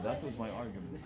That was my argument.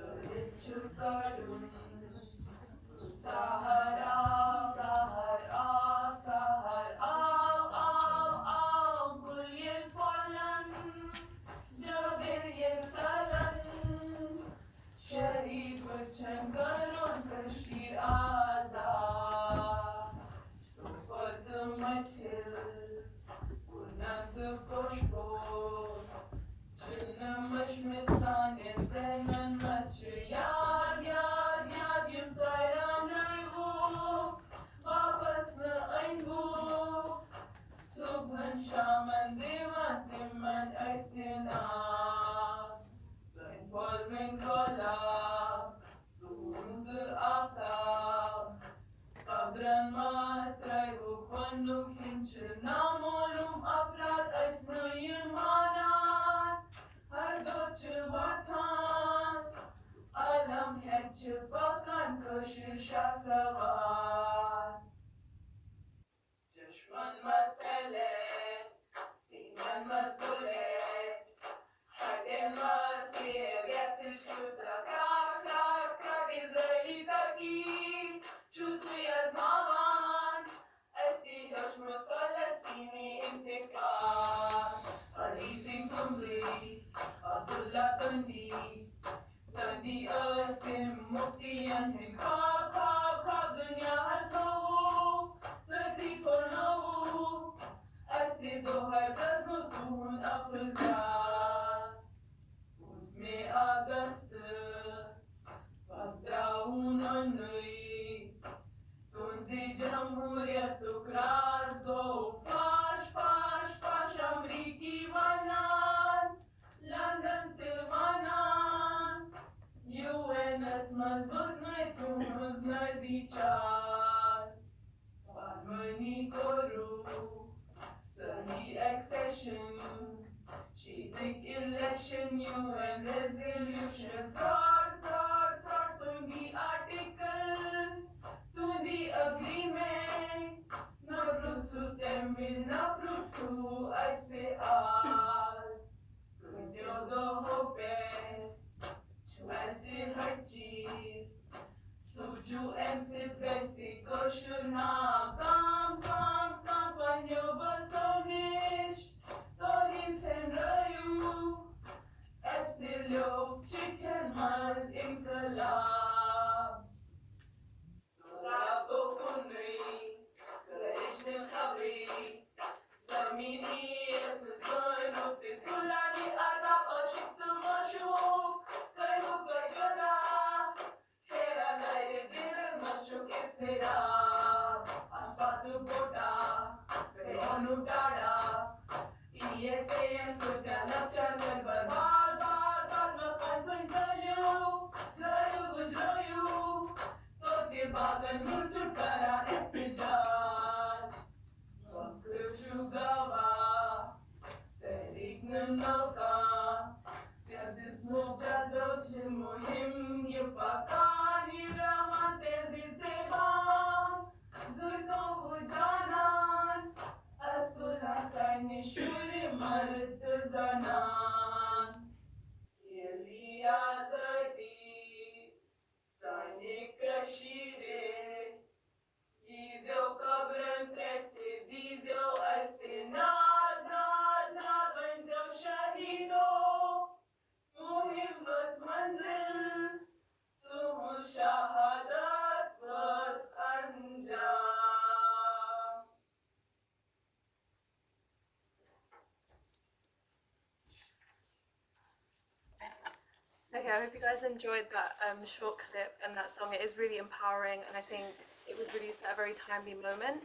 Okay, I hope you guys enjoyed that short clip and that song. It is really empowering, and I think it was released at a very timely moment.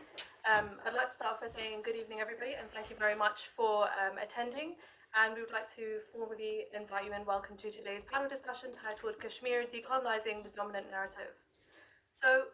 I'd like to start off by saying good evening, everybody, and thank you very much for attending. And we would like to formally invite you and welcome to today's panel discussion titled Kashmir, Decolonising the Dominant Narrative. So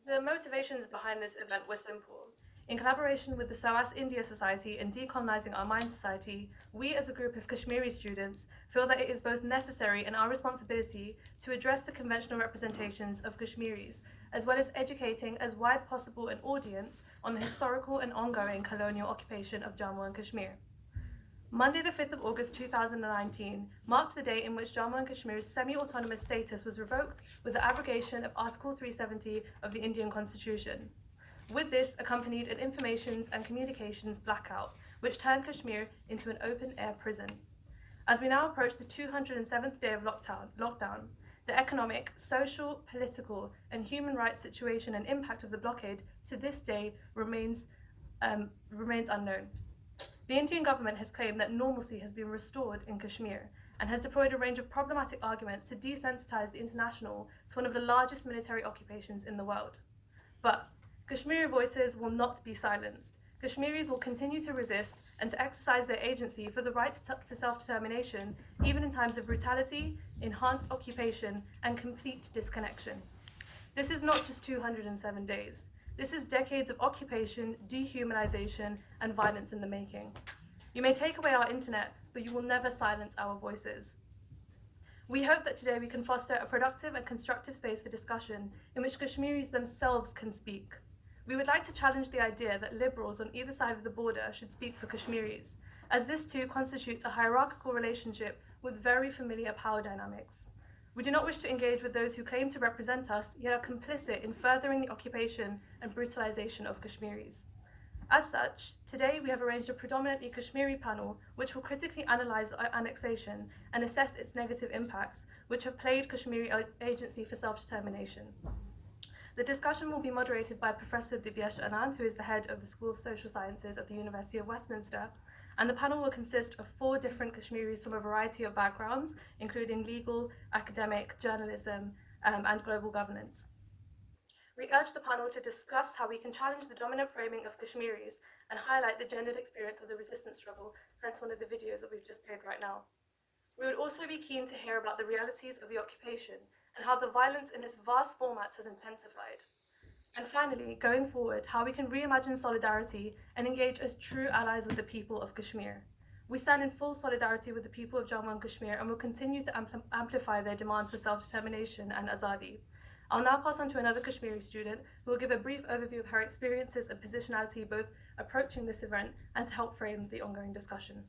the motivations behind this event were simple. In collaboration with the SOAS India Society and Decolonising Our Mind Society, we as a group of Kashmiri students feel that it is both necessary and our responsibility to address the conventional representations of Kashmiris, as well as educating as wide possible an audience on the historical and ongoing colonial occupation of Jammu and Kashmir. Monday, the 5th of August 2019, marked the day in which Jammu and Kashmir's semi-autonomous status was revoked with the abrogation of Article 370 of the Indian Constitution. With this accompanied an informations and communications blackout, which turned Kashmir into an open-air prison. As we now approach the 207th day of lockdown, the economic, social, political, and human rights situation and impact of the blockade to this day remains unknown. The Indian government has claimed that normalcy has been restored in Kashmir and has deployed a range of problematic arguments to desensitize the international to one of the largest military occupations in the world. But Kashmiri voices will not be silenced. Kashmiris will continue to resist and to exercise their agency for the right to self-determination, even in times of brutality, enhanced occupation, and complete disconnection. This is not just 207 days. This is decades of occupation, dehumanization, and violence in the making. You may take away our internet, but you will never silence our voices. We hope that today we can foster a productive and constructive space for discussion in which Kashmiris themselves can speak. We would like to challenge the idea that liberals on either side of the border should speak for Kashmiris, as this too constitutes a hierarchical relationship with very familiar power dynamics. We do not wish to engage with those who claim to represent us, yet are complicit in furthering the occupation and brutalization of Kashmiris. As such, today we have arranged a predominantly Kashmiri panel which will critically analyse annexation and assess its negative impacts, which have plagued Kashmiri agency for self-determination. The discussion will be moderated by Professor Divyesh Anand, who is the head of the School of Social Sciences at the University of Westminster, and the panel will consist of 4 different Kashmiris from a variety of backgrounds, including legal, academic, journalism, and global governance. We urge the panel to discuss how we can challenge the dominant framing of Kashmiris and highlight the gendered experience of the resistance struggle, hence one of the videos that we've just played right now. We would also be keen to hear about the realities of the occupation and how the violence in its vast formats has intensified. And finally, going forward, how we can reimagine solidarity and engage as true allies with the people of Kashmir. We stand in full solidarity with the people of Jammu and Kashmir and will continue to amplify their demands for self-determination and azadi. I'll now pass on to another Kashmiri student who will give a brief overview of her experiences and positionality both approaching this event and to help frame the ongoing discussion.